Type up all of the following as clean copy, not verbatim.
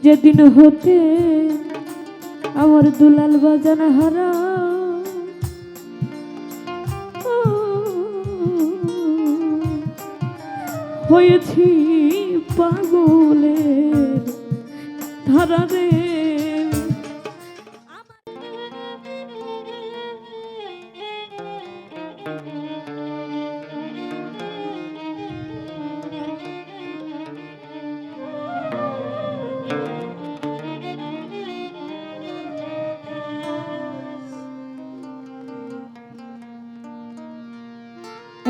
যেদিন হতে আমার দুলাল বাজান হারা হয়েছি পাগলের ধারা রে।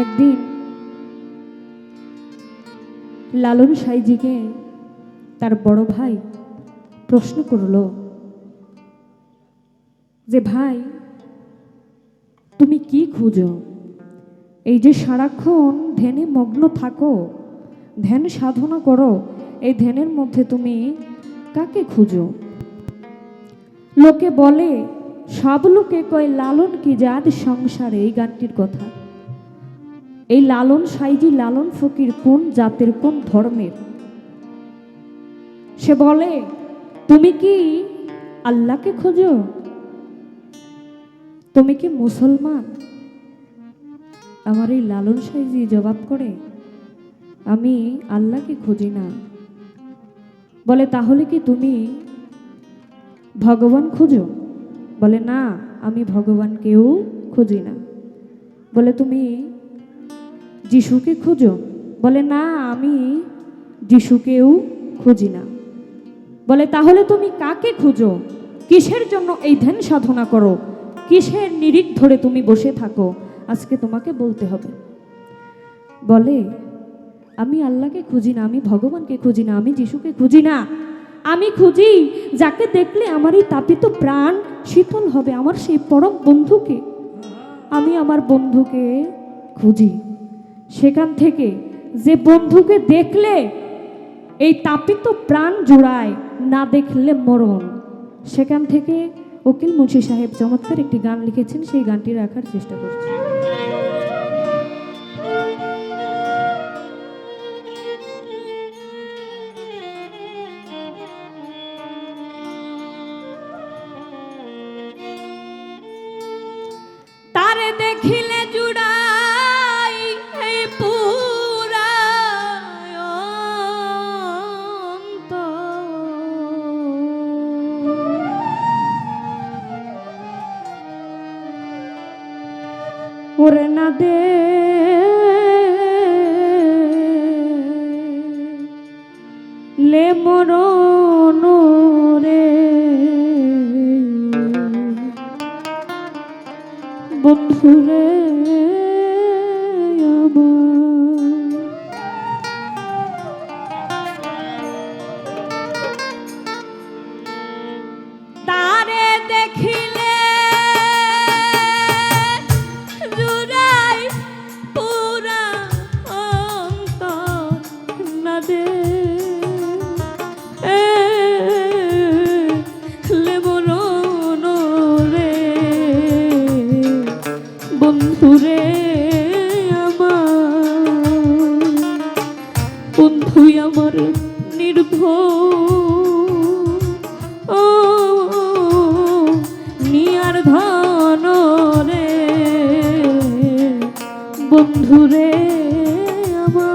একদিন লালন সাইজিকে তার বড় ভাই প্রশ্ন করল যে ভাই তুমি কি খুঁজো? এই যে সারাক্ষণ ধ্যানে মগ্ন থাকো, ধ্যান সাধনা করো, এই ধ্যানের মধ্যে তুমি কাকে খুঁজো? লোকে বলে, সব লোকে কয় লালন কি জাত সংসারে, এই গানটির কথা। এই লালন সাইজি লালন ফকির কোন জাতের কোন ধর্মের? সে বলে তুমি কি আল্লাহকে খোঁজো? তুমি কি মুসলমান? আমার এই লালন সাইজি জবাব করে আমি আল্লাহকে খুঁজি না। বলে তাহলে কি তুমি ভগবান খুঁজো? বলে না, আমি ভগবানকেও খুঁজি না। বলে তুমি যিশুকে খুঁজো? বলে না, আমি যিশুকেও খুঁজি না। বলে তাহলে তুমি কাকে খুঁজো? কিসের জন্য এই ধ্যান সাধনা করো? কিসের নিরিখ ধরে তুমি বসে থাকো? আজকে তোমাকে বলতে হবে। বলে আমি আল্লাহকে খুঁজি না, আমি ভগবানকে খুঁজি না, আমি যিশুকে খুঁজি না। আমি খুঁজি যাকে দেখলে আমার এই তাপিত প্রাণ শীতল হবে, আমার সেই পরম বন্ধুকে। আমি আমার বন্ধুকে খুঁজি। সেখান থেকে যে বন্ধুকে দেখলে এই তাপিত প্রাণ জোড়ায়, না দেখলে মরণ, সেখান থেকে উকিল মুন্সি সাহেব চমৎকার একটি গান লিখেছেন, সেই গানটি রাখার চেষ্টা করছি। তারে দেখিলে জুড়াই এই পুরা ওরে না দে লে মরণ রে বন্ধুরে তারে দেখিলে জুড়াই পুরা অন্তর না দে বন্ধুরে আমার, বন্ধুই আমার নির্ভর নিয়ার ধন রে বন্ধুরে আমার।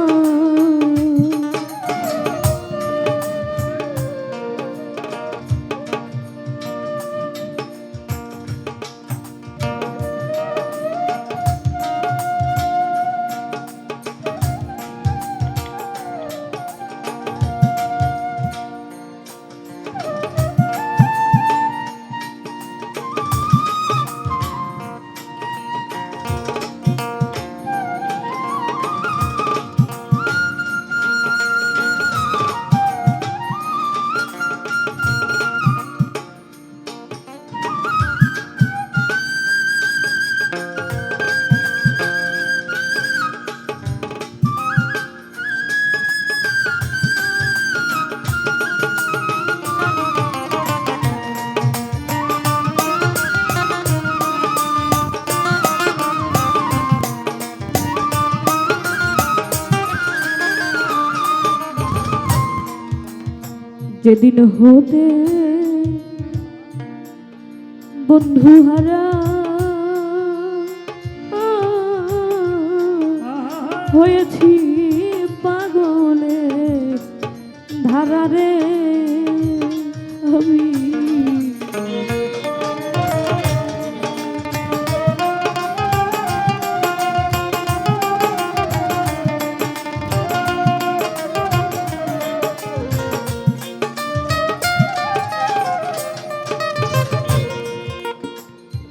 যেদিন হতে বন্ধু হারা হয়েছি পাগলের ধারারে আমি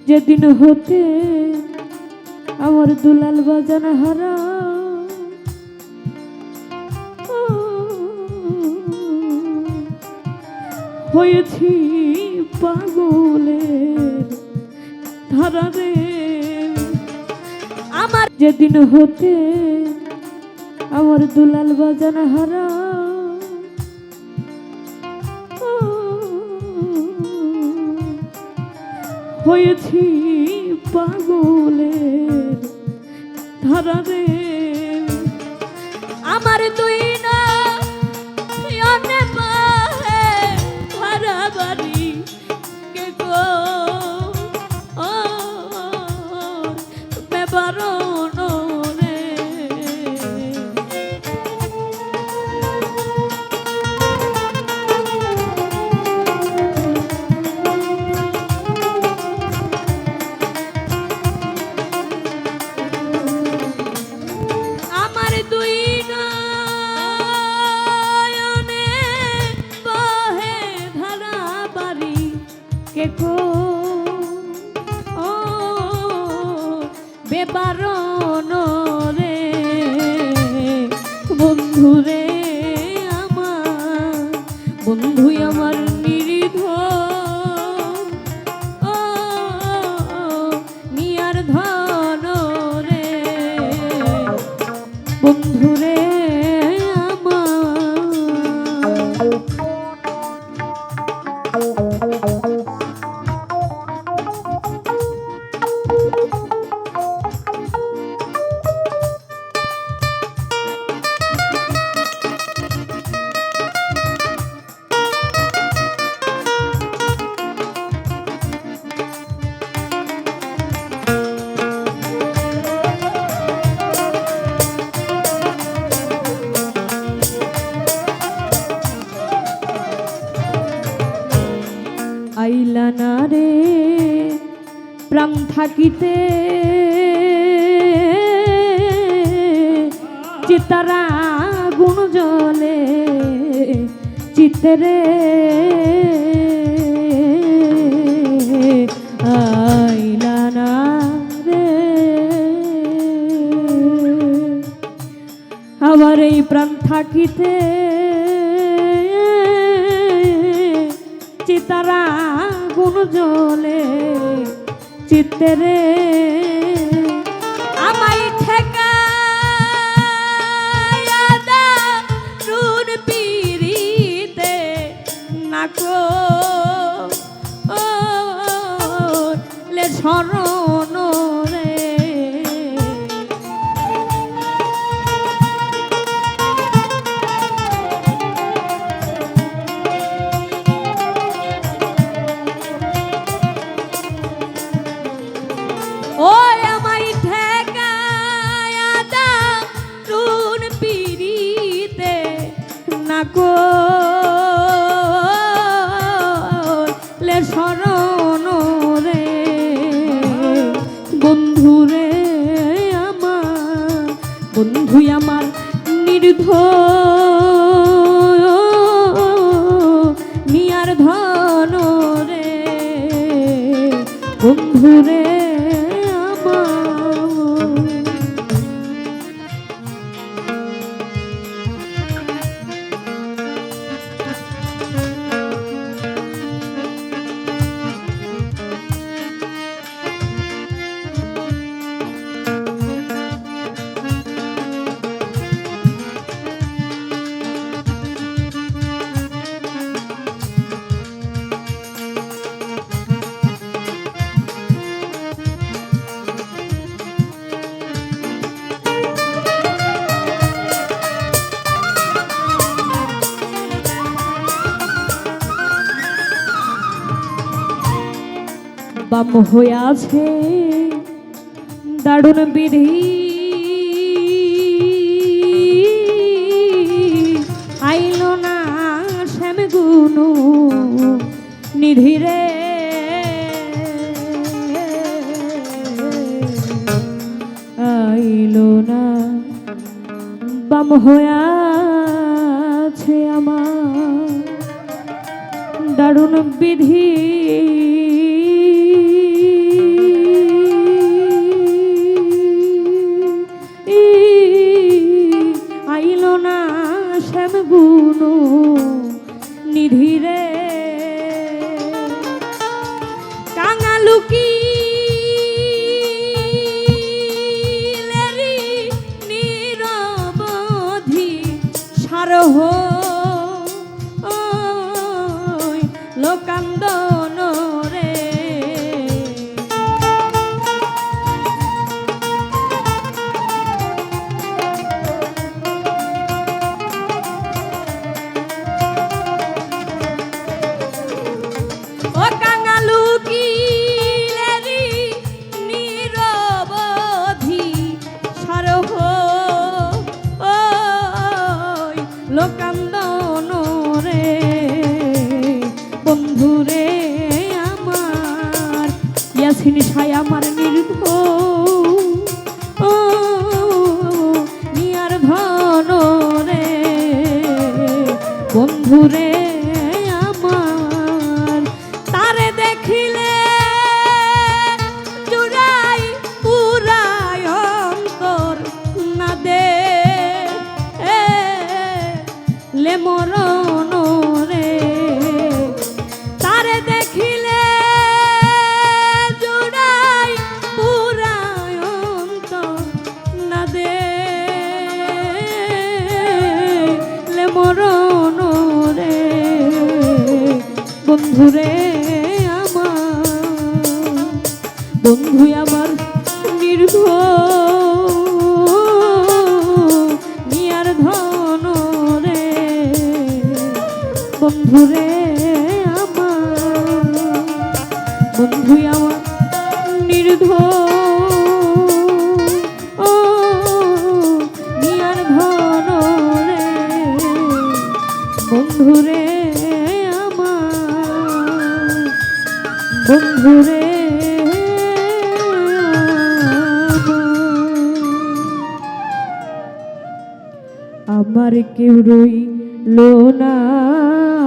যেদিন হতে আমার দুলাল বাজান হারা হয়েছি পাগলের ধারারে আমার যেদিন হতে আমার দুলাল বাজান হারা হয়েছি পাগলের ধারারে আমার দুই না বাড়ি কে গো বেবারণ রে আমার দুই নয়নে বহে ধারা বাড়ি কে গো বেবারণ রে বন্ধু রে আমার বন্ধুই আমার নির্ধন নিয়ার ধন রে বন্ধু রে আইলা না রে প্রাণ থাকিতে চিতারা গুণ জলে চিত্রে আইলা না রে আমার এই প্রাণ থাকিতে চিতারা গুণ জলে চিত্রে আমায় ঠেকায়া দারুণ পিরিতে নাকো লে শরণ রে ওই আমায় ঠেকায়া দারুণ পিরিতে নাকো লে শরণ রে বন্ধু রে আমার বন্ধুই আমার নির্ধন নিয়ার ধন রে বন্ধু রে বাম হয়ে আছে দারুণ বিধি আইলো না শ্যাম গুনু নিধিরে আইলো না বাম হয়ে আছে আমার দারুণ বিধি আইলো না শ্যাম গুনু নিধিরে কাঙালুকি নিরবধি সারহ লোকান্দন রে ও কাঙালু কি নিরবধি সারহ লোকান্দন রে বন্ধুরে আমার ইয়াসিন সাই আমার নির্ধ নিয়ার ধন রে বন্ধুরে আমার তারে দেখিলে জুড়াই পুরাই অন্তর না দে লে মরণ রে তারে দেখিলে জুড়াই পুরাই অন্তর না দে লে মরণ রে বন্ধুরে আমার বন্ধু আমার নির্ভ নিয়ার ধন রে বন্ধুরে আমার বন্ধু আমার নির্ধ নিয়ার ধন রে বন্ধুরে আমার বন্ধুরে আমার কেউ রইল না